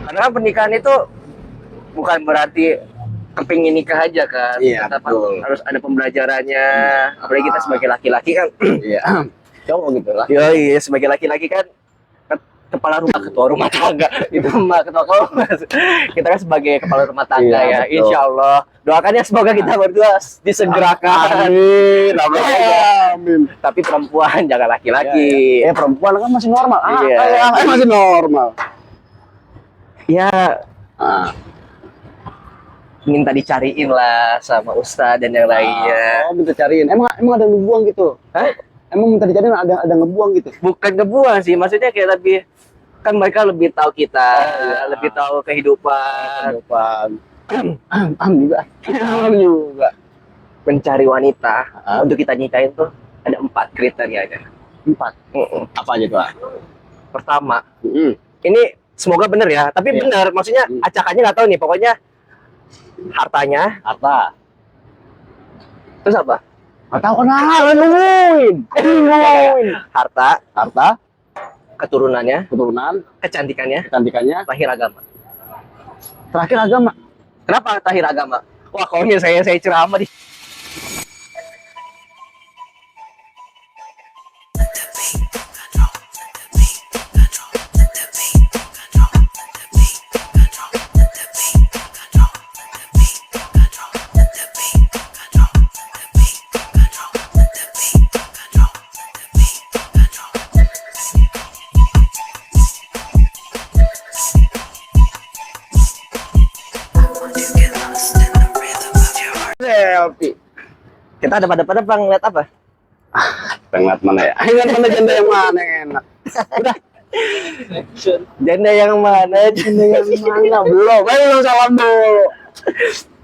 Karena kan pernikahan itu bukan berarti kepingin nikah aja kan. Iya, betul. Harus ada pembelajarannya. Apalagi kita sebagai laki-laki kan. Iya. Cowok gitu lah. Iya, sebagai laki-laki kan kepala rumah, ketua rumah tangga itu mah ketua keluarga. Kita kan sebagai kepala rumah tangga ya, Insya Allah. Doakan ya semoga kita berdua disegerakan. Amin. Amin. Tapi perempuan jangan laki-laki. Perempuan kan masih normal. Iya. Masih normal. Ya. Minta dicariin lah sama Ustadz dan yang lainnya. Oh, minta cariin. Emang ada ngebuang gitu? Hah? Emang minta dicariin ada ngebuang gitu? Bukan ngebuang sih, maksudnya kayak lebih kan mereka lebih tahu kita, lebih tahu kehidupan. Juga. Juga. Mencari wanita untuk kita nikahin tuh ada 4 kriterianya. 4. Apa aja tuh? Pertama, ini semoga bener ya, tapi bener, maksudnya acakannya nggak tahu nih, pokoknya harta. Terus apa? Nggak tahu kenalan, nungguin. Harta, keturunan, kecantikannya, terakhir agama. Terakhir agama. Kenapa terakhir agama? Wah, kalau ini saya ceramah di selfie. kita ada pada ngeliat apa? Ngeliat mana ya? Ngeliat mana janda yang mana yang enak? Udah. Janda yang mana? Belum. Ayo salam dulu.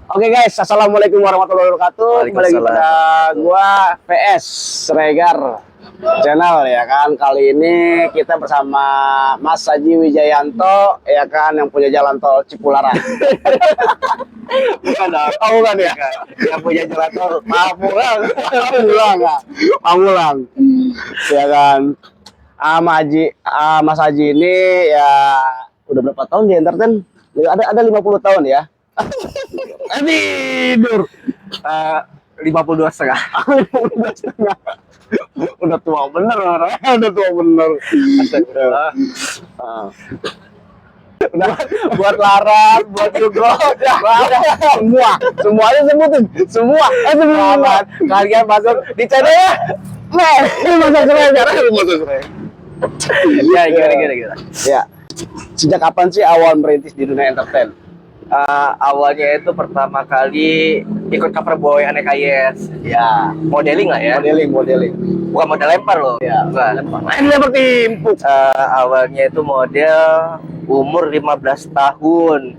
Oke guys, assalamualaikum warahmatullahi wabarakatuh. Kembali lagi pada gua PS Sregar channel ya kan. Kali ini kita bersama Mas Haji Wijayanto ya kan, yang punya jalan tol Cipularang. Bukan dong. Oh, bukan ya? Yang punya jalan tol Pamulang. Ya kan. Mas Haji ini ya udah berapa tahun di entertain? Ada 50 tahun ya. Tidur. 52,5. Udah tua bener orang. Udah tua bener. Astagfirullah. Buat Laras, buat Hugo, semuanya sebutin, semua. Kalian masuk di channel ya. Masuk Sregar. Ya, gimana. Ya. Sejak kapan sih awal merintis di dunia entertain? Awalnya itu pertama kali ikut cover boy Aneka Yes. Ya, Modeling lah ya. modeling. Bukan model lempar loh. Ya, Bukan. lempar timpuk. Awalnya itu model umur 15 tahun.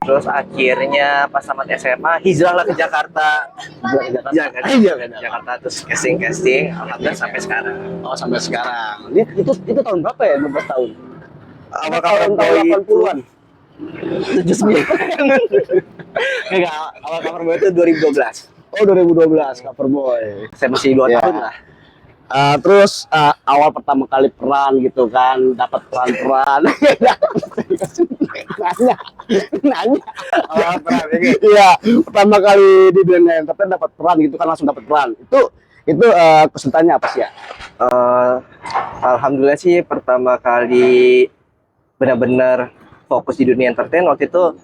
Terus akhirnya pas tamat SMA hijrah lah ke Jakarta. Jakarta terus casting. Alhamdulillah sampai sekarang. Oh, sampai sekarang. Itu tahun berapa ya? 15 tahun. Awal tahun 80-an. 79. Enggak, awal cover boy itu 2012. Oh, 2012 cover boy. Saya masih 2 tahun lah. Terus awal pertama kali peran gitu kan, dapat peran. nanya. Awal peran ini. Iya, pertama kali di dunia entertain dapat peran gitu kan, langsung dapat peran. Itu kesulitannya apa sih ya? Alhamdulillah sih pertama kali benar-benar fokus di dunia entertain waktu itu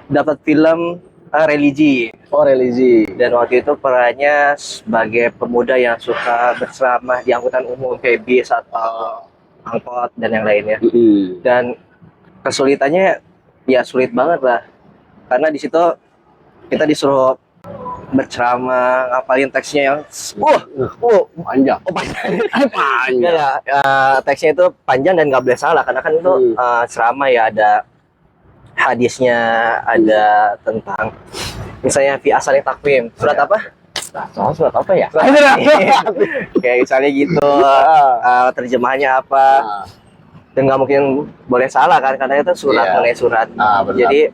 dapat film religi. Oh, religi. Dan waktu itu perannya sebagai pemuda yang suka berceramah di angkutan umum kayak bis atau angkot dan yang lainnya. Dan kesulitannya ya sulit banget lah, karena di situ kita disuruh berceramah, ngapalin teksnya yang panjang. Panjang. Teksnya itu panjang dan nggak boleh salah, karena kan itu ceramah ya, ada hadisnya, ada tentang misalnya fi asal takwim, surat apa? Surat apa ya? Kayak misalnya gitu, terjemahannya apa? Dan nggak mungkin boleh salah kan, karena itu surat mengenai surat. Jadi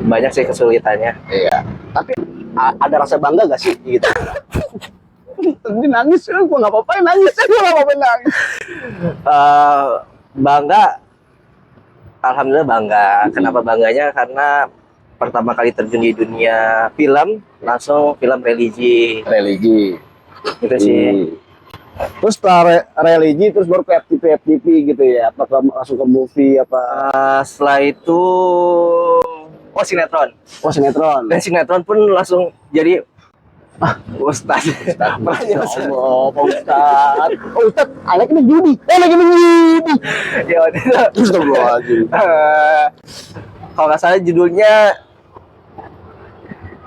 banyak sih kesulitannya. Iya. Tapi ada rasa bangga gak sih gitu? Tadi nangis, gua nggak apa-apa nangis. Bangga Alhamdulillah bangga. Kenapa bangganya? Karena pertama kali terjun di dunia film, langsung film religi. Religi. Gitu sih. Terus setelah religi terus baru ke FTV gitu ya? Apakah langsung ke movie apa? Setelah itu, sinetron. Oh, sinetron. Dan sinetron pun langsung jadi Ustaz. Masya Allah, Pak Ustaz. Oh, Ustaz, lagi menjudi. Lagi menjudi. Ya waktu itu, Astagfirullahaladzim. kalau nggak salah judulnya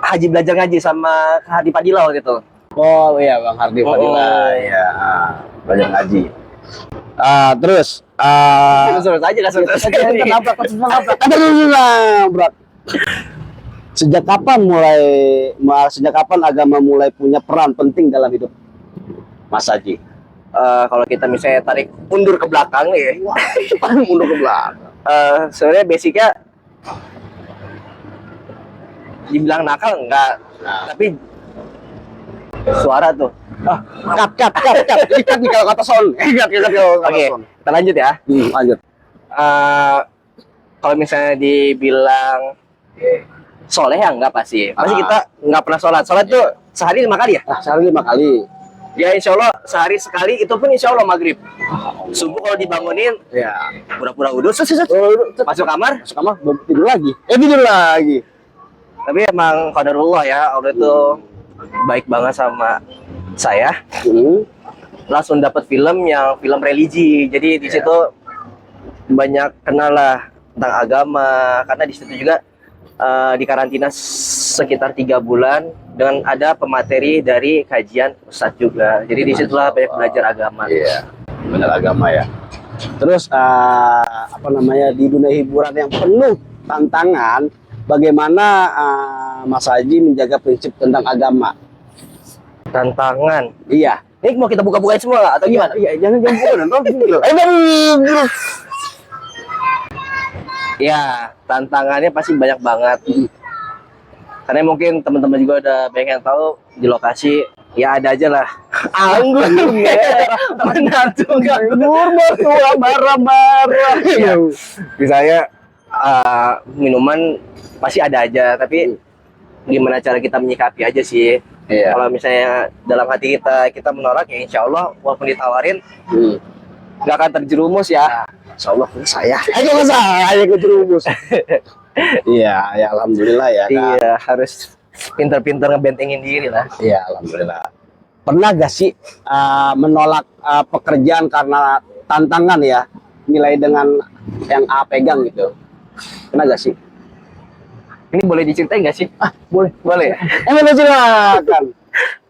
Haji Belajar Ngaji sama Hadi Padilla waktu itu. Oh iya, Bang Hardi Fadila. Ya, belajar ngaji. Terus, Terus aja kenapa? Ada dulu berat. Sejak kapan agama mulai punya peran penting dalam hidup Mas Haji? Kalau kita misalnya tarik mundur ke belakang nih, Mundur ke belakang. sebenarnya basicnya dibilang nakal enggak, tapi suara tuh. Cut. Ikat nih kalau kata son. Ikat kalau kata Oke, son. kita lanjut ya. Lanjut. Kalau misalnya dibilang soleh ya enggak pasti. Pasti kita nggak pernah sholat. Sholat tuh sehari 5 kali ya? Sehari 5 kali. Ya insya Allah sehari sekali, itu pun insya Allah maghrib. Subuh kalau dibangunin, Ya. pura-pura wudhu, masuk kamar. Masuk kamar, tidur lagi. Tidur lagi. Tapi emang qadarullah ya, Allah itu baik banget sama saya. Langsung dapat film yang film religi. Jadi di situ banyak kenal lah tentang agama, karena di situ juga di karantina sekitar 3 bulan dengan ada pemateri dari kajian Ustadz juga. Jadi disitulah banyak belajar agama. Iya, benar agama ya. Terus di dunia hiburan yang penuh tantangan, bagaimana Mas Haji menjaga prinsip tentang agama? Tantangan. Iya. Ini mau kita buka-bukain semua atau gimana? Iya, jangan buka. Ya, tantangannya pasti banyak banget. Karena mungkin teman-teman juga udah banyak yang tahu di lokasi ya ada aja lah. Anggur, menantu Anggur mertua marah-marah. Misalnya minuman pasti ada aja, tapi gimana cara kita menyikapi aja sih. Iya. Kalau misalnya dalam hati kita menolak, ya insya Allah walaupun ditawarin nggak akan terjerumus ya. Insya Allah saya kejerumus. Iya, ya alhamdulillah ya. Iya, harus pintar-pintar ngebentengin diri lah. Iya, alhamdulillah. Pernah gak sih menolak pekerjaan karena tantangan ya, nilai dengan yang A pegang gitu? Pernah gak sih? Ini boleh diceritain nggak sih? Boleh. Boleh. Boleh silakan.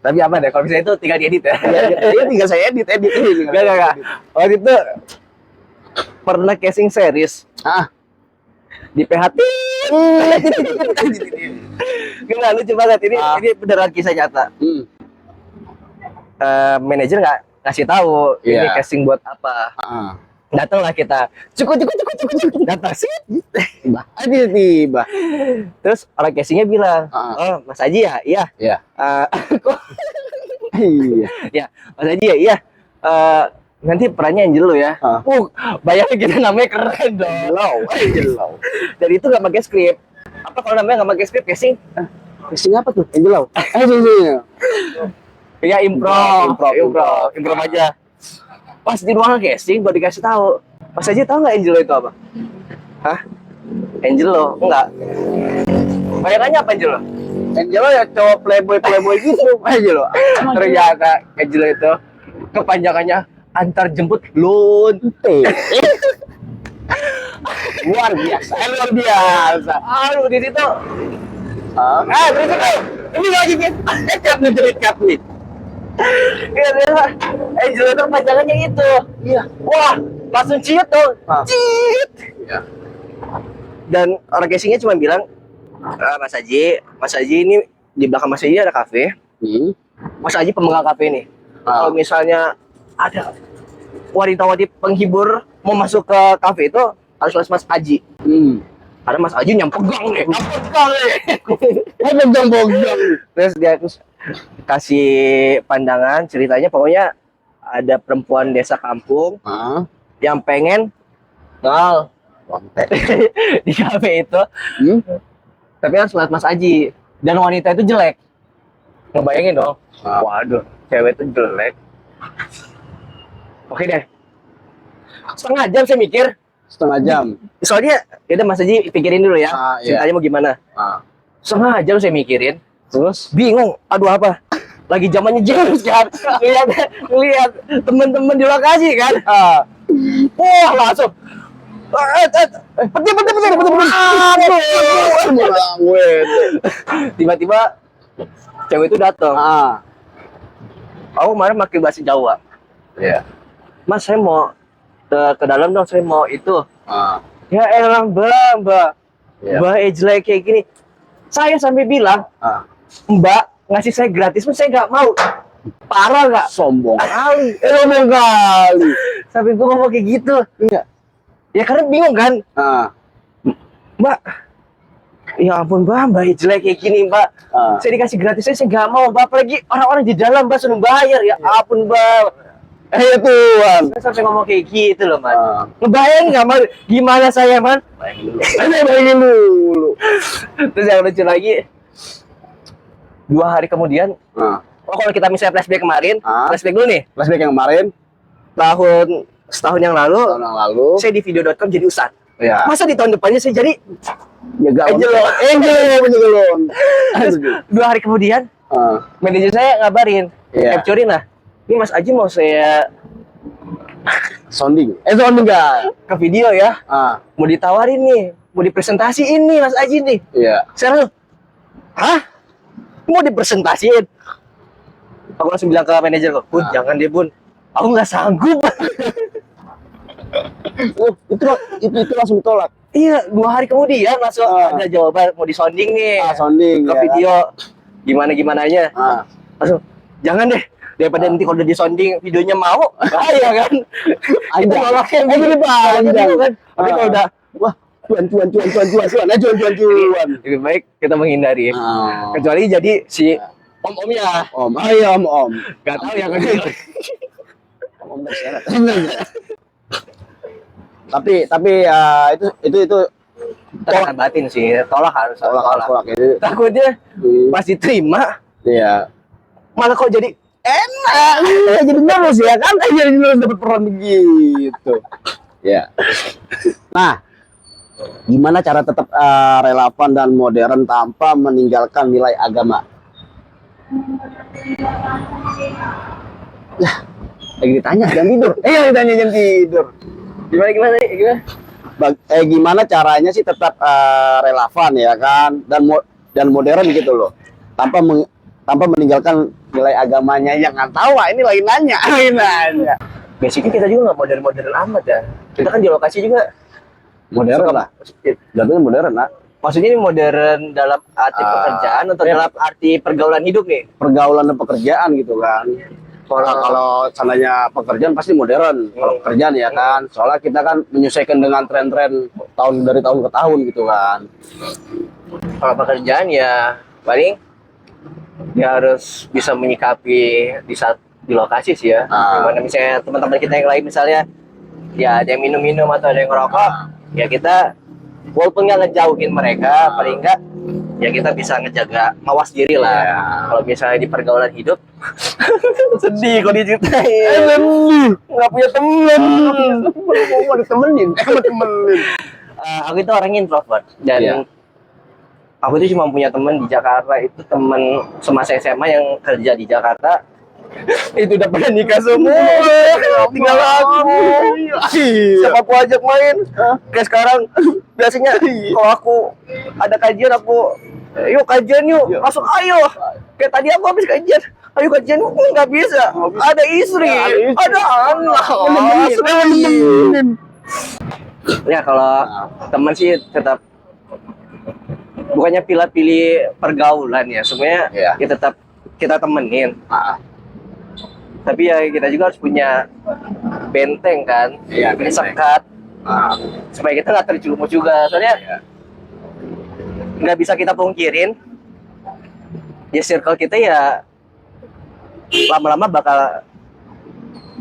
Tapi aman ya, kalau misalnya itu tinggal diedit ya. Ya, tinggal saya edit ini. Enggak. Waktu itu pernah casing series di PHT. Enggak, lucu banget ini beneran kisah nyata. Manajer nggak ngasih tahu ini casing buat apa. Datanglah kita, cukup, datang sih, tiba. Terus orang casingnya bilang, oh Mas Haji ya, iya. Kok? Iya. Ya, Mas Haji ya, iya. Nanti perannya Angel lo ya. Bayangin kita namanya keren dong. Angelo. Dan itu nggak pakai skrip. Apa kalau namanya nggak pakai skrip casing? Casing apa tuh? Angelo. Ya improv aja. Pas di ruangan casing baru dikasih tahu. Mas Haji tahu nggak Angelo itu apa? Hah? Angelo? Enggak. Bayangannya apa Angelo? Angelo ya cowok playboy gitu. Angelo. Ternyata Angelo itu kepanjangannya antar jemput lonte. Luar biasa. Aduh di situ. Di situ. Ini lagi cut nih. Iya, Angel itu panjangannya itu. Iya. Wah, langsung ciut dong. Ciut. Iya. Dan orang casingnya cuma bilang, Mas Haji ini di belakang Mas Haji ada kafe. Mas Haji pemegang kafe ini. Kalau misalnya ada wanita-wanita penghibur mau masuk ke kafe itu harus Mas Haji. Karena Mas Haji nyampegang nih. Terus dia kasih pandangan ceritanya, pokoknya ada perempuan desa kampung yang pengen Kontek. di kafe itu, Hmm? tapi harus lihat Mas Aji. Dan wanita itu jelek. Ngebayangin dong. Waduh, cewek itu jelek. Oke deh. Setengah jam saya mikir. Setengah jam. Soalnya, yaudah Mas Aji pikirin dulu ya. Iya. Ceritanya mau gimana. Setengah jam saya mikirin. Terus? Bingung. Aduh apa? Lagi zamannya James kan. Lihat teman-teman di lokasi kan. Wah langsung. Peti. Tiba-tiba cewek itu datang. Aku kemarin pakai bahasa Jawa. Iya. Mas saya mau ke dalam dong, saya mau itu. Ya elah mbak jelek kayak gini. Saya sampai bilang, Mbak ngasih saya gratis pun saya nggak mau. Parah nggak? Sombong kali. Sombong kali. Sampai gue ngomong kayak gitu. Iya. Ya karena bingung kan. Mbak, ya ampun mbak jelek kayak gini mbak. Saya dikasih gratis saya nggak mau mbak. Apalagi orang-orang di dalam mbak suruh bayar. Ya ampun mbak. Ya Tuhan. Saya sampai ngomong kayak gitu loh man. Ngebayang nggak man? Gimana saya man? Bayangin dulu. Terus yang lucu lagi, 2 hari kemudian, kalau kita misalnya flashback kemarin, flashback dulu nih, Flashback yang kemarin, setahun yang lalu, saya di video.com jadi ustadz. Ya. Masa di tahun depannya saya jadi penyegelon. Terus 2 hari kemudian, manajer saya ngabarin, capturein lah, ini Mas Aji mau saya Sounding enggak? ke video ya, mau ditawarin nih, mau dipresentasiin nih Mas Aji nih. Iya. Saya hah? Mau dipresentasiin? Aku langsung bilang ke manajer kok, Bun, jangan deh Bun, aku nggak sanggup. itu langsung ditolak. Iya, 2 hari kemudian langsung ada jawaban mau disounding nih, Sounding ke ya, video gimananya. Langsung jangan deh, daripada nanti kalau udah disounding videonya mau, bahaya kan? Itu nolaknya panjang kan. Tapi kalau udah wah cuan. lebih baik kita menghindari. Kecuali jadi si om-omnya. Om. Gak tahu yang kecil. Om bersyarat. Tapi itu Tekanan batin sih, harus tolak. itu. Takutnya pas diterima, Iya. malah kok jadi enak. Jadi nervous ya kan? Jadi nervous dapat peran begitu. Ya. Nah, gimana cara tetap relevan dan modern tanpa meninggalkan nilai agama? Ya, lagi ditanya jam tidur. Ditanya jam tidur. Gimana? Gimana caranya sih tetap relevan ya kan dan modern gitu loh, tanpa meninggalkan nilai agamanya yang nggak tahu. Ini lagi nanya. Basically kita juga nggak modern amat ya. Kita kan di lokasi juga Modern lah. Jatuhnya modern lah. Maksudnya ini modern dalam arti pekerjaan atau dalam arti pergaulan hidup nih? Pergaulan dan pekerjaan gitu kan. Kalau sananya pekerjaan pasti modern. Kalau pekerjaan ya kan. Soalnya kita kan menyesuaikan dengan tren-tren dari tahun ke tahun gitu kan. Kalau pekerjaan ya paling ya harus bisa menyikapi di saat di lokasi sih ya. Gimana misalnya teman-teman kita yang lain misalnya ya ada yang minum-minum atau ada yang ngerokok, ya kita walaupun nggak ngejauhin mereka, paling enggak ya kita bisa ngejaga, mawas diri lah. Kalau misalnya di pergaulan hidup sedih kalau diceritain, nggak punya temen, Mau ditemenin. aku itu orangnya introvert dan aku itu cuma punya teman di Jakarta, itu teman semasa SMA yang kerja di Jakarta. Itu udah pada nikah semua, tinggal aku. Siapa aku ajak main kayak sekarang biasanya kalau aku ada kajian, aku yuk kajian yuk, langsung ayo. Kayak tadi aku habis kajian, ayo kajian yuk, nggak bisa, ada istri, ada anak. Ya kalau teman sih tetap bukannya pilih pergaulan ya, semuanya ya tetap kita temenin. Tapi ya kita juga harus punya benteng kan, sekat supaya kita nggak terjerumus juga. Soalnya nggak bisa kita pungkirin, ya circle kita ya lama-lama bakal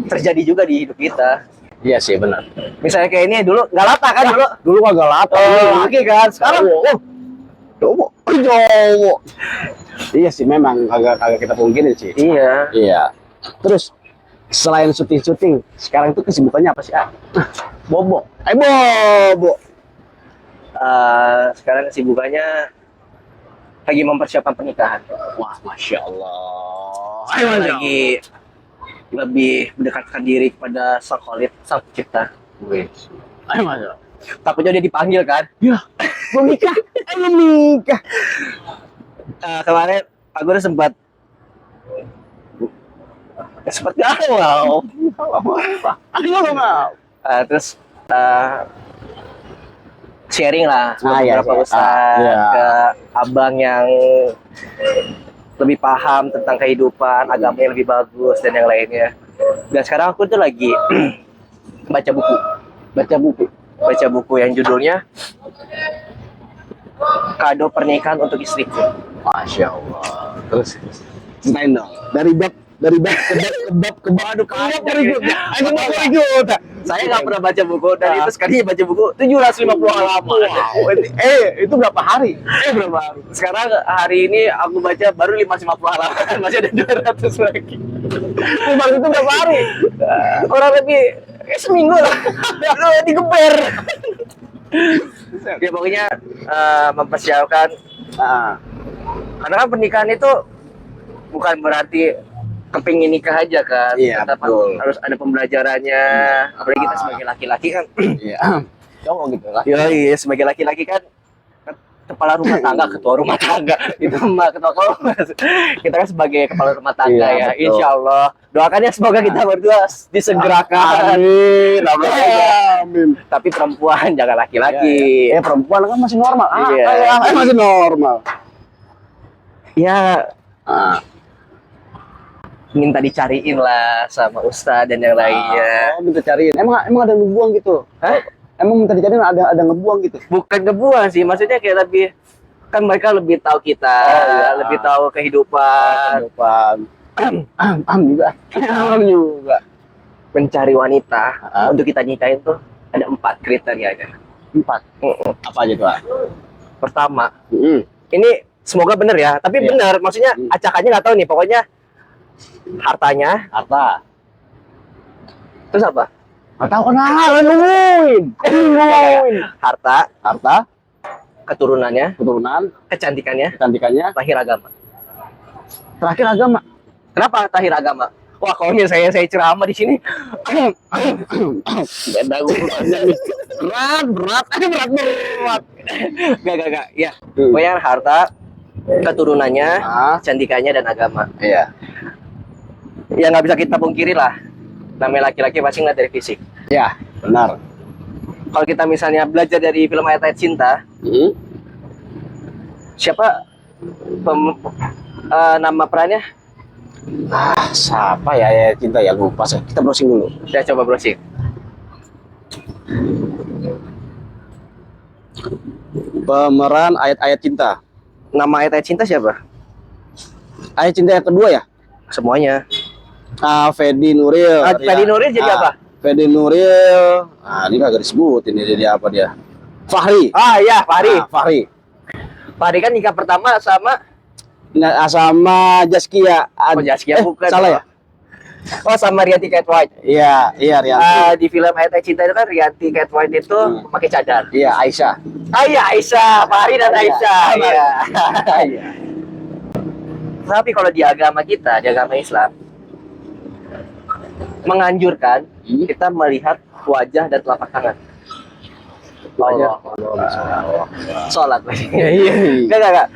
terjadi juga di hidup kita. Iya sih benar. Misalnya kayak ini dulu nggak lata kan dulu. Dulu kagak lata. Lagi kan sekarang. Jowo. Jowo. Iya sih memang kagak kita pungkirin sih. Iya. Iya. Terus selain syuting, sekarang tuh kesibukannya apa sih? Bobo. Bobo. Sekarang kesibukannya lagi mempersiapkan pernikahan. Wah, masya Allah. Lagi lebih mendekatkan diri kepada Sang Khalid, Sang Pencipta. Ayo masya Allah. Takutnya dia dipanggil kan? Ya, belum nikah. Belum nikah. Kemarin aku udah sempat galau. Aku nggak mau. Terus sharing lah ke Iya, beberapa iya. ustadz, Iya. ke abang yang lebih paham tentang kehidupan, agama yang lebih bagus dan yang lainnya. Dan sekarang aku tuh lagi baca buku yang judulnya Kado Pernikahan untuk Istriku. Masya Allah. Terus ceritain dong. Dari bab ke bab. Aduh, Saya nggak pernah baca buku dan itu sekali baca buku 750 halaman. Wow. Itu berapa hari? Berapa hari? Sekarang hari ini aku baca baru 550 halaman, masih ada 200 lagi. Baru itu berapa hari? Orang lebih seminggu lah. Lu digeber. Ya pokoknya mempersiapkan, karena kan pernikahan itu bukan berarti kepingin nikah aja kan. Iya, Tetap betul. harus ada pembelajarannya. Apalagi kita sebagai laki-laki kan. Iya. Cowok gitu lah. Iya, sebagai laki-laki kan kepala rumah tangga, ketua rumah tangga. Itu mah ketua kelas. Kita kan sebagai kepala rumah tangga Iya, ya. betul. Insya Allah. Doakan ya semoga kita berdua disegerakan. Amin. Amin. Tapi perempuan jangan laki-laki. Perempuan kan masih normal. Iya. Masih normal. Ya Ah. minta dicariin lah sama ustadz dan yang lainnya. Minta cariin. Emang ada ngebuang gitu? Hah? Emang minta dicariin ada ngebuang gitu? Bukan ngebuang sih, maksudnya kayak lebih, kan mereka lebih tahu kita, iya. lebih tahu kehidupan. Juga. Mencari wanita Ah. untuk kita nikahin tuh ada 4 kriterianya. 4. Apa aja tuh? Pertama, ini semoga bener ya, tapi Iya. bener, maksudnya acakannya nggak tahu nih, pokoknya hartanya, Harta. terus apa? Nggak tahu kenal, nungguin. Harta, keturunannya, Keturunan, kecantikannya, kecantikannya, lahir agama. terakhir agama. Kenapa lahir agama? Wah, kalau misalnya saya ceramah di sini, Beda urutannya nih. Berat. Gak. Ya, pokoknya harta, keturunannya, Ah. kecantikannya dan agama. Iya. Ya nggak bisa kita pungkiri lah. Namanya laki-laki pasti ngeliat dari fisik. Ya, benar. Kalau kita misalnya belajar dari film Ayat-Ayat Cinta, siapa nama perannya? Siapa ya cinta ya lupa saya. Kita browsing dulu. Saya coba browsing. Pemeran ayat-ayat cinta. Nama Ayat-Ayat Cinta siapa? Ayat cinta yang kedua ya? Semuanya. Fedi Nuril. Fedi Nuril jadi apa? Fedi Nuril. Ini kagak disebutin ini dia apa dia? Fahri. Iya, Fahri. Fahri. Fahri kan nikah pertama sama Nah, sama Jaskia. Jaskia bukan. Salah ya? Oh, sama Rianti Kate White. Iya, Rianti. Di film Ayat-Ayat Cinta itu kan Rianti Kate White itu pakai cadar. Iya, Aisyah. Iya, Aisyah, Fahri dan Aisyah. Iya. Iya. Tapi kalau di agama kita, di agama Islam, menganjurkan kita melihat wajah dan telapak tangan. Allah. Sholat. Iya. Enggak.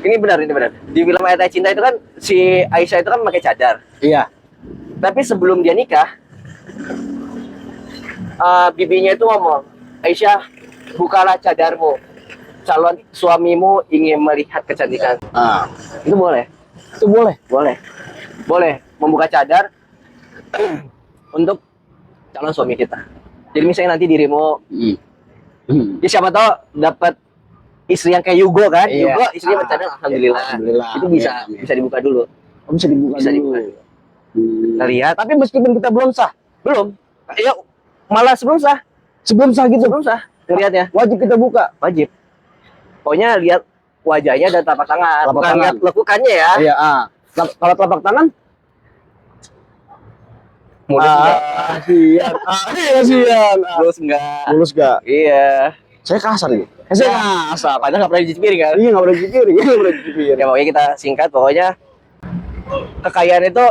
Ini benar. Di film Ayat-Ayat Cinta itu kan si Aisyah itu kan pakai cadar. Iya. Tapi sebelum dia nikah, bibinya itu ngomong, Aisyah, bukalah cadarmu. Calon suamimu ingin melihat kecantikan. Itu boleh? Itu boleh. Boleh membuka cadar untuk calon suami kita. Jadi misalnya nanti dirimu, ya siapa tahu dapat istri yang kayak Yugo kan? Iya. Yugo istrinya bercadar, alhamdulillah. Itu bisa dibuka dulu. Bisa dibuka Bisa dulu. dibuka. Kita lihat, Tapi meskipun kita belum sah, belum. Ya malah sebelum sah. Sebelum sah gitu. Sebelum sah ngelihatnya. Wajib kita buka. Wajib. Pokoknya lihat wajahnya dan telapak tangan. Telapak Bukan tangan. lihat lekukannya ya. Iya, kalau telapak tangan Mulus enggak. Kasihan. Kasihan. Mulus enggak. Mulus gak? Iya. Saya kasar nih. Saya kasar. Padahal nggak pernah dicuci piring kan. Iya, nggak boleh cuci piring. Nggak boleh cuci piring. Ya pokoknya kita singkat, pokoknya kekayaan itu,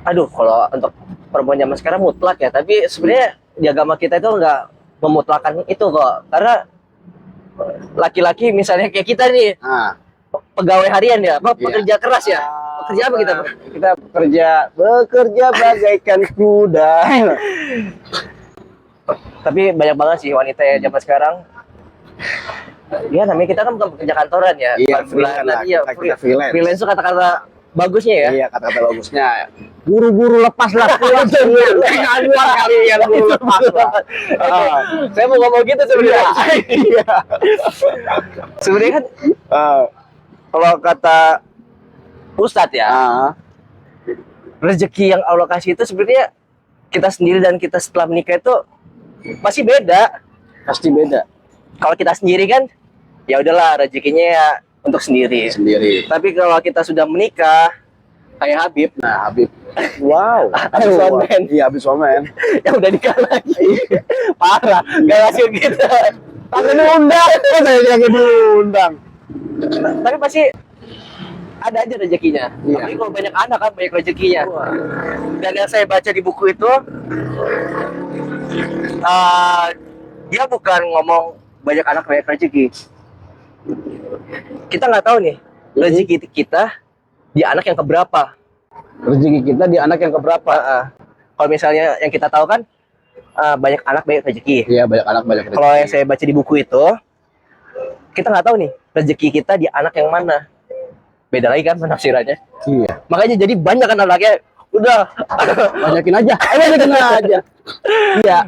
aduh, kalau untuk perempuan zaman sekarang mutlak ya, tapi sebenarnya di agama kita itu nggak memutlakan itu kok, karena laki-laki misalnya kayak kita nih, Nah, pegawai harian ya, Iya. pekerja keras ya, pekerja apa kita? Kita bekerja bagaikan kuda. Tapi banyak banget sih wanita ya zaman sekarang. Ya namanya kita kan bukan pekerja kantoran ya. Iya, per freelance bulanan. lah. Iya, Kita freelance. freelance itu kata-kata bagusnya ya. Iya, kata-kata bagusnya. Buru-buru lepas lah. Keluar kalian buru lepas lah. Saya mau ngomong gitu sebenarnya. Iya. Sebenarnya kan kalau kata Ustadz ya, rezeki yang Allah kasih itu sebenarnya kita sendiri dan kita setelah menikah itu pasti beda. Pasti beda. Kalau kita sendiri kan, ya udahlah rezekinya ya untuk sendiri. Sendiri. Tapi kalau kita sudah menikah, kayak Habib, Nah, Habib. Wow. Habib Somen. Iya, Habib Somen. yang udah nikah lagi, parah, gak ngasih kita. Tapi diundang. Saya lagi diundang. Tapi pasti ada aja rezekinya. Iya. Tapi kalau banyak anak kan banyak rezekinya. Dan yang saya baca di buku itu, dia bukan ngomong banyak anak banyak rezeki. Kita nggak tahu nih rezeki kita di anak yang keberapa. Rezeki kita di anak yang keberapa? Kalau misalnya yang kita tahu kan banyak anak banyak rezeki. Iya, banyak anak banyak rezeki. Kalau yang saya baca di buku itu, kita nggak tahu nih rezeki kita di anak yang mana. Beda lagi kan penafsirannya. Iya. Makanya jadi banyak kan anaknya. Udah Banyakin aja. Banyakin aja. Iya.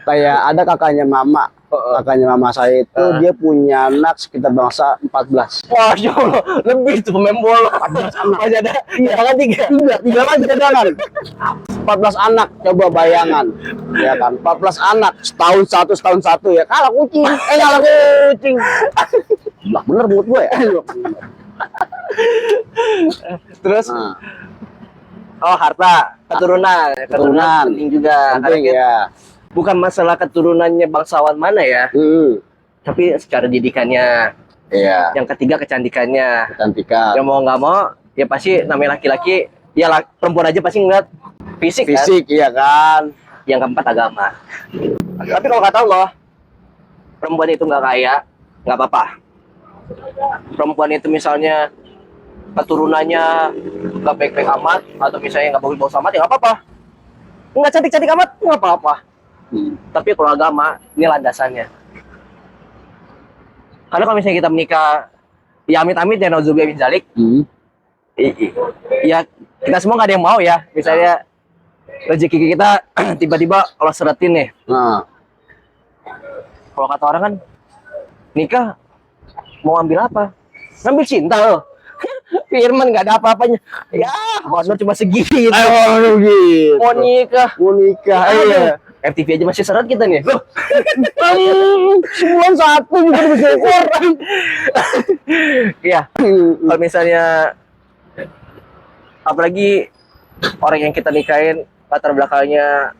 Kayak ada kakaknya mama. Kakaknya mama saya itu dia punya anak sekitar bangsa 14. Wah, ya Allah, lebih tuh pemain bola. 14 anak. Masih ada. Iya, kan tiga Lagi cadangan. 14 anak, coba bayangan. Ya kan, 14 anak, setahun satu ya. Kalah kucing. Kalah kucing. Lah bener menurut gue ya. Terus harta, keturunan penting juga. Karena Penting kita- ya. bukan masalah keturunannya bangsawan mana ya, tapi secara didikannya. Iya. Yang ketiga kecantikannya. Kecantikan. Yang mau nggak mau, ya pasti namanya laki-laki, ya perempuan aja pasti ngeliat fisik kan. Fisik iya kan. Yang keempat agama. Tapi kalau kata Allah, perempuan itu nggak kaya, nggak apa-apa. Perempuan itu misalnya keturunannya nggak baik-baik amat, atau misalnya nggak bagus-bagus amat, ya nggak apa-apa. Nggak cantik-cantik amat, nggak apa-apa. Tapi kalau agama, ini landasannya. Karena kalau misalnya kita menikah, ya amit-amit ya nauzubillah min dzalik, ya kita semua nggak ada yang mau ya. Misalnya rezeki kita tiba-tiba Allah seretin nih. Kalau kata orang kan, nikah mau ambil apa? Ngambil cinta loh. Firman nggak ada apa-apanya. Ya, honor cuma segitu. Gitu. Mau nikah. Mau nikah. Iya. FTV aja masih seret kita nih. Loh. Sebulan satu juga bisa kurang. Iya. Kalau misalnya apalagi orang yang kita nikahin latar belakangnya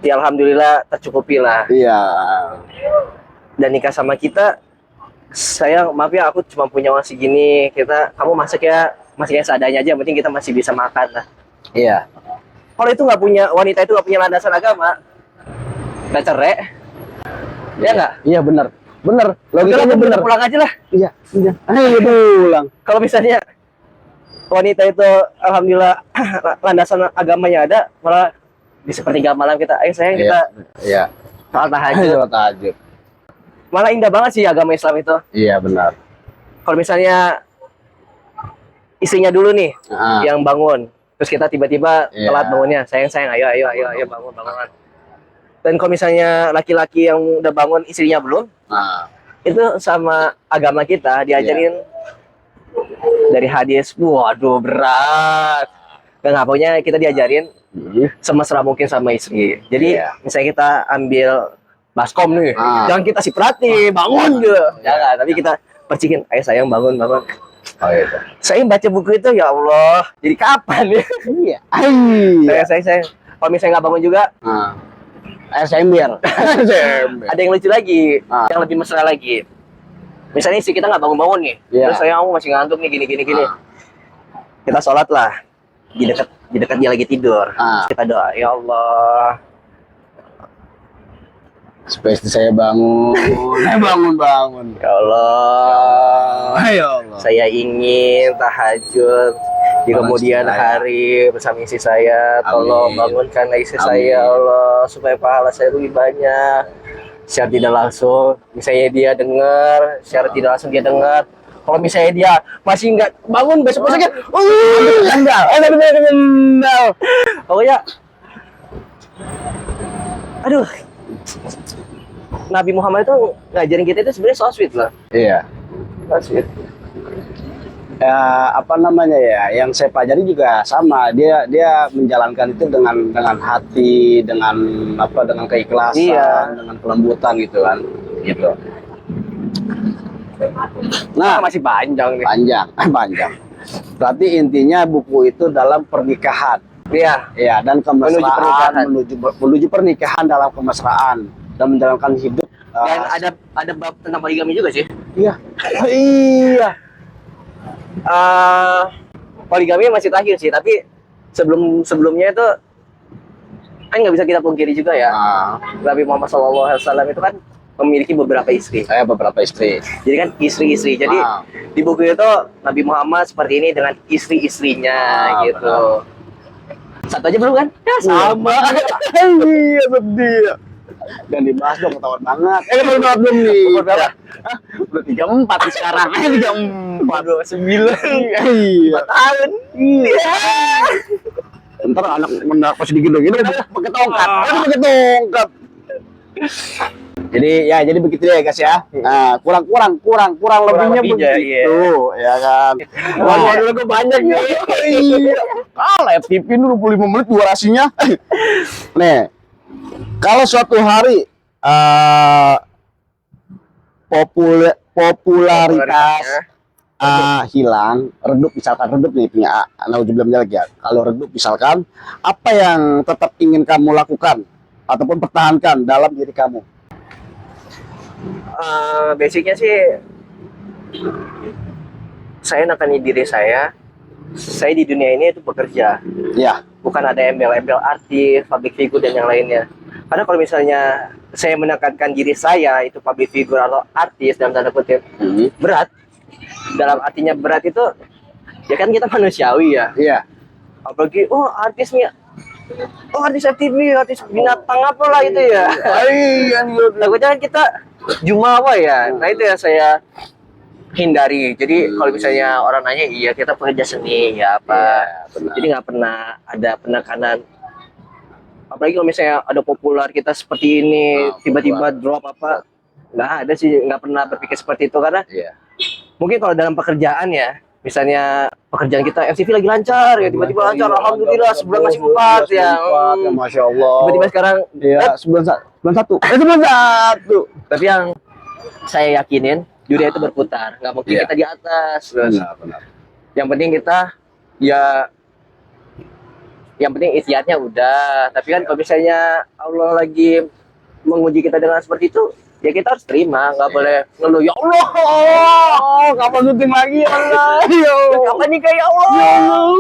ya alhamdulillah tercukupi lah. Iya. Dan nikah sama kita, sayang maaf ya aku cuma punya uang segini, kamu masak ya seadanya aja, yang penting kita masih bisa makan lah. Iya. Kalau itu nggak punya, wanita itu nggak punya landasan agama, nggak cerai, ya nggak? Iya benar. Benar. Udah Logikanya lah, benar. pulang aja lah. Iya. Iya. Ayo pulang. Kalau misalnya wanita itu alhamdulillah landasan agamanya ada, malah di sepertiga malam kita, ayo sayang kita Iya. salat tahajud. Ayo tahajud. Malah indah banget sih agama Islam itu. Iya benar. Kalau misalnya istrinya dulu nih yang bangun, terus kita tiba-tiba telat bangunnya, sayang ayo bangun. Dan kalau misalnya laki-laki yang udah bangun istrinya belum, itu sama agama kita diajarin dari hadis. Waduh berat. Nggak pokoknya kita diajarin semesra mungkin sama istri. Jadi misalnya kita ambil baskom nih, jangan kita siprati, bangun gitu. Jangan, tapi kita percikin, ayo sayang bangun. Oh, gitu. Saya baca buku itu, ya Allah, jadi kapan ya? Iya. Saya kalau misalnya nggak bangun juga, Air sember. ada yang lucu lagi, yang lebih mesra lagi. Misalnya istri kita nggak bangun-bangun nih, terus saya masih ngantuk nih gini. Kita sholat lah di dekat dia lagi tidur. Kita doa, ya Allah, supaya istri saya bangun. bangun. ya Allah, saya ingin tahajud di kemudian hari bersama istri saya. Tolong bangunkan istri saya, ya Allah, supaya pahala saya lebih banyak. Secara tidak langsung, misalnya dia dengar, secara tidak langsung dia dengar. Kalau misalnya dia masih nggak bangun, besok-besoknya, pokoknya, aduh, Nabi Muhammad itu ngajarin kita itu sebenarnya so sweet loh. Iya. So sweet. Ya, apa namanya ya? Yang saya pelajari juga sama. Dia menjalankan itu dengan hati, dengan keikhlasan, dengan kelembutan gitu kan. Gitu. Nah, Masih panjang nih. Panjang. Berarti intinya buku itu dalam pernikahan. Iya. Ya, dan kemesraan menuju pernikahan dalam kemesraan dan menjalankan hidup. Dan ada bab tentang poligami juga sih. Iya. Iya. Poligami masih terakhir sih, tapi sebelumnya itu kan nggak bisa kita pungkiri juga ya. Nabi Muhammad SAW itu kan memiliki beberapa istri. Beberapa istri. Jadi kan istri-istri. Jadi di buku itu Nabi Muhammad seperti ini dengan istri-istrinya gitu. Benar. Satu aja belum kan? Ya sama. Iya sedih. Dan dibahas dong, ketahuan banget. Belum nih. Umur berapa? Udah 34 nih sekarang. 34. 9. 4 tahun. Iya. Ntar anak pas digini-gini pakai tongkat. Pakai tongkat. Jadi begitu ya guys ya. Nah, kurang lebihnya begitu, ya kan. Waduh, gue banyak nih. Live TV ini 25 menit durasinya. Nih, kalau suatu hari popularitas hilang, redup nih punya naudzubillah lagi ya. Kalau redup misalkan, apa yang tetap ingin kamu lakukan ataupun pertahankan dalam diri kamu? Basicnya sih saya nakani diri saya di dunia ini itu bekerja. Ya. Bukan ada embel-embel artis, public figure dan yang lainnya. Karena kalau misalnya saya menekankan diri saya itu public figure atau artis dalam tanda kutip berat, dalam artinya berat itu ya kan kita manusiawi ya. Iya. Apalagi artisnya, artis FTV, artis binatang apalah itu ya. Takutnya kan kita jumawa ya. Nah itu ya saya hindari. Jadi kalau misalnya orang nanya, iya kita pekerja seni ya apa. Jadi nggak pernah ada penekanan. Apalagi kalau misalnya ada populer kita seperti ini, tiba-tiba drop apa, nggak ada sih, nggak pernah berpikir seperti itu karena mungkin kalau dalam pekerjaan ya, misalnya pekerjaan kita FTV lagi lancar ya, tiba-tiba lancar, alhamdulillah sebulan masih 4 ya, masya Allah. Tiba-tiba sekarang sebulan satu. Tapi yang saya yakinin dunia itu berputar, nggak mungkin kita di atas. Benar. Yang penting kita yang penting ikhtiarnya udah. Tapi kan kalau misalnya Allah lagi menguji kita dengan seperti itu, ya kita harus terima, nggak boleh ngeluh, ya Allah, kapan syuting lagi ya Allah, kapan nikah ya Allah,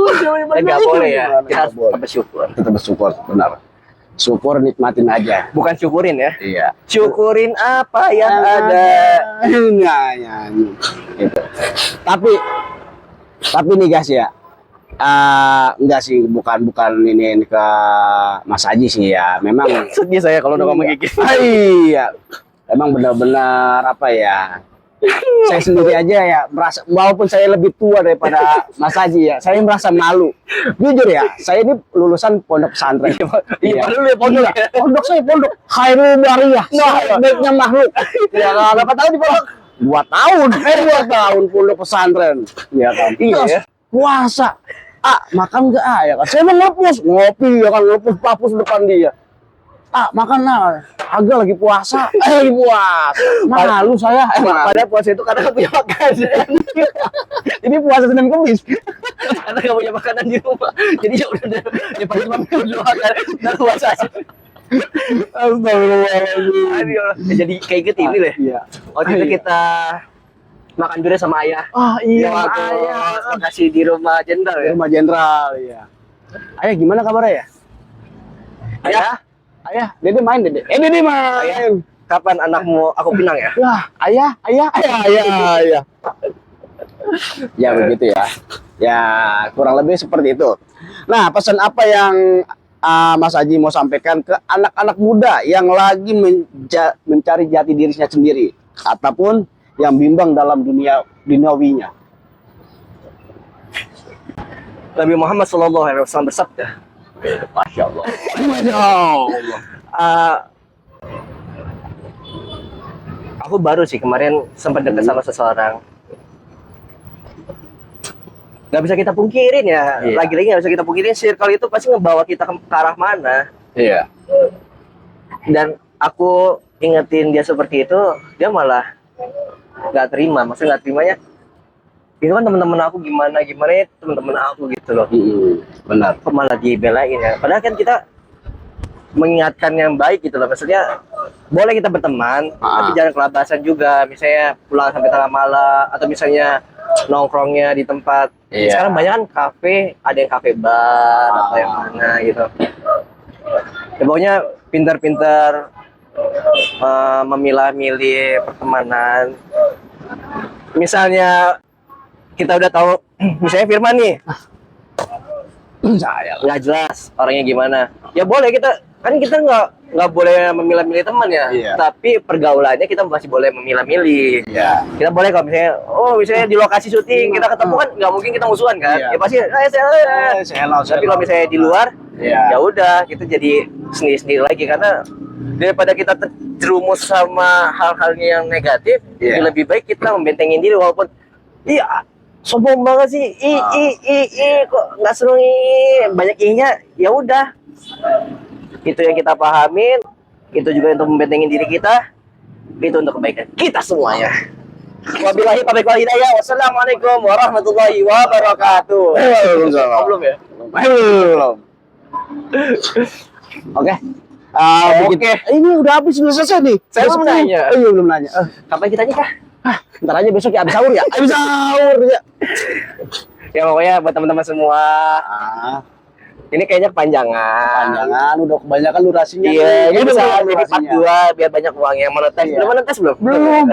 nggak boleh ya, kita harus tetap bersyukur, benar. Syukur, nikmatin aja, bukan syukurin ya. Iya, syukurin apa yang ada. Gitu. Tapi nih guys ya, enggak sih, bukan ini ke Mas Haji sih ya, memang sedih saya kalau udah ngomong gitu. Iya, emang benar-benar apa ya, saya sendiri aja ya merasa, walaupun saya lebih tua daripada Mas Haji ya, saya merasa malu. Jujur ya, saya ini lulusan pondok pesantren. Iya, pondok saya pondok Khairul Bariyah, baiknya makhluk. Ya, berapa tahun di pondok? 2 tahun. 2 tahun pondok pesantren. Ya kan. Iya. Puasa. Makan nggak? Ya kan, saya mau ngepus, ngopi ya kan, ngepus papus depan dia. Makan agak lagi puasa, lagi puasa. Malu saya. Padahal puasa itu karena nggak punya makanan. Ini puasa Senin Kamis. Karena nggak punya makanan di rumah. Jadi ya udah ya paling cuma minum doang kan. Nah puasa aja. Astagfirullahaladzim. Aduh, jadi kayak gitu ini deh. Iya. Waktu itu kita makan durian sama ayah. Iya, waktu ayah. lokasi di rumah jenderal ya. Rumah Jenderal, iya. Ayah gimana kabarnya ya? Ayah, Dede main, Dede. Dede main. Kapan anakmu aku pinang ya? Ayah. Ya begitu ya. Ya kurang lebih seperti itu. Nah, pesan apa yang Mas Aji mau sampaikan ke anak-anak muda yang lagi mencari jati dirinya sendiri ataupun yang bimbang dalam dunia duniawinya? Nabi Muhammad SAW bersabda, Masya Allah. Masya Allah. Aku baru sih kemarin sempat dekat sama seseorang. Nggak bisa kita pungkirin ya, Iya. lagi-lagi nggak bisa kita pungkirin circle itu pasti ngebawa kita ke arah mana. Iya. Dan aku ingetin dia seperti itu, dia malah nggak terima. Maksudnya nggak terimanya, itu kan teman-teman aku gimana ya teman-teman aku gitu loh. Benar. Kok malah dibelain ya? Padahal kan kita mengingatkan yang baik gitu loh. Maksudnya boleh kita berteman, tapi jangan kelabasan juga. Misalnya pulang sampai tengah malam atau misalnya nongkrongnya di tempat. Iya. Sekarang banyak kan kafe, ada yang kafe bar atau yang mana gitu. Ya, pokoknya pintar-pintar memilah-milih pertemanan. Misalnya kita udah tahu, misalnya Firman nih, Saya nggak jelas orangnya gimana. Ya boleh kita nggak boleh memilah-milih teman ya. Iya. Tapi pergaulannya kita masih boleh memilah-milih. Iya. Kita boleh kalau misalnya di lokasi syuting kita ketemu kan nggak mungkin kita musuhan kan. Iya. Ya pasti tapi kalau misalnya di luar Iya. ya udah kita jadi sendiri-sendiri lagi karena daripada kita terjerumus sama hal-halnya yang negatif, Iya. lebih baik kita membentengin diri walaupun iya sombong banget sih, kok nggak seru banyak i-nya, ya udah itu yang kita pahamin, itu juga untuk membentengin diri kita, itu untuk kebaikan kita semuanya. Wabillahi taufiq wal hidayah. Wassalamualaikum warahmatullahi wabarakatuh. Waalaikumsalam. Oh, belum ya? Belum. Oke. Oke. Ini udah habis, sudah selesai nih. Saya belum nanya. Iya, belum nanya. Kapan kita nikah? Ntar aja besok ya, habis sahur ya. Habis sahur ya. Ya pokoknya buat teman-teman semua, ini kayaknya kepanjangan. Panjangan udah kebanyakan durasinya. Iya, ini Udah bisa kebanyakan jadi part durasinya. 2 biar banyak uang yang monetes. Iya. Belum monetes belum? Belum.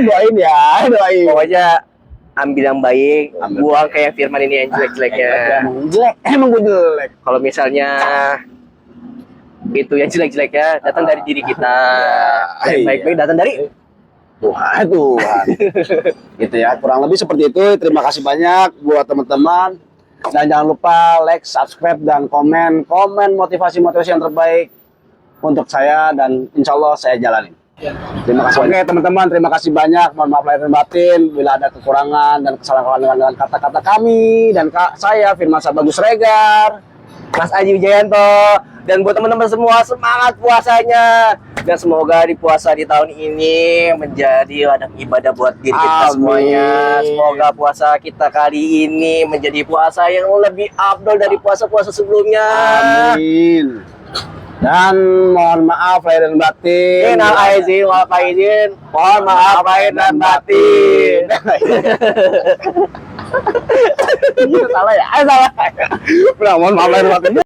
Doain ya, doain. Pokoknya ambil yang baik, Ambil buang kayak Firman ini yang jelek-jeleknya. Emang jelek, emang gue jelek. Kalau misalnya itu yang jelek-jeleknya datang dari diri kita, yang Iya. baik-baik datang dari Tuhan. Gitu ya, kurang lebih seperti itu. Terima kasih banyak buat teman-teman. Dan jangan lupa like, subscribe, dan komen motivasi-motivasi yang terbaik untuk saya, dan insya Allah saya jalanin. Terima kasih. Oke teman-teman, terima kasih banyak. Mohon maaf lahir dan batin bila ada kekurangan dan kesalahan dengan kata-kata kami dan saya Firman Bagus Regar, Mas Aji Wijayanto. Dan buat teman-teman semua, semangat puasanya. Dan semoga di puasa di tahun ini menjadi ladang ibadah buat diri kita Amin. semuanya. Semoga puasa kita kali ini menjadi puasa yang lebih afdol dari puasa-puasa sebelumnya. Amin. Dan mohon maaf lahir dan batin. Minal aizin wal faizin. Mohon maaf lahir dan batin. Salah ya? Salah. Mohon maaf lahir dan batin.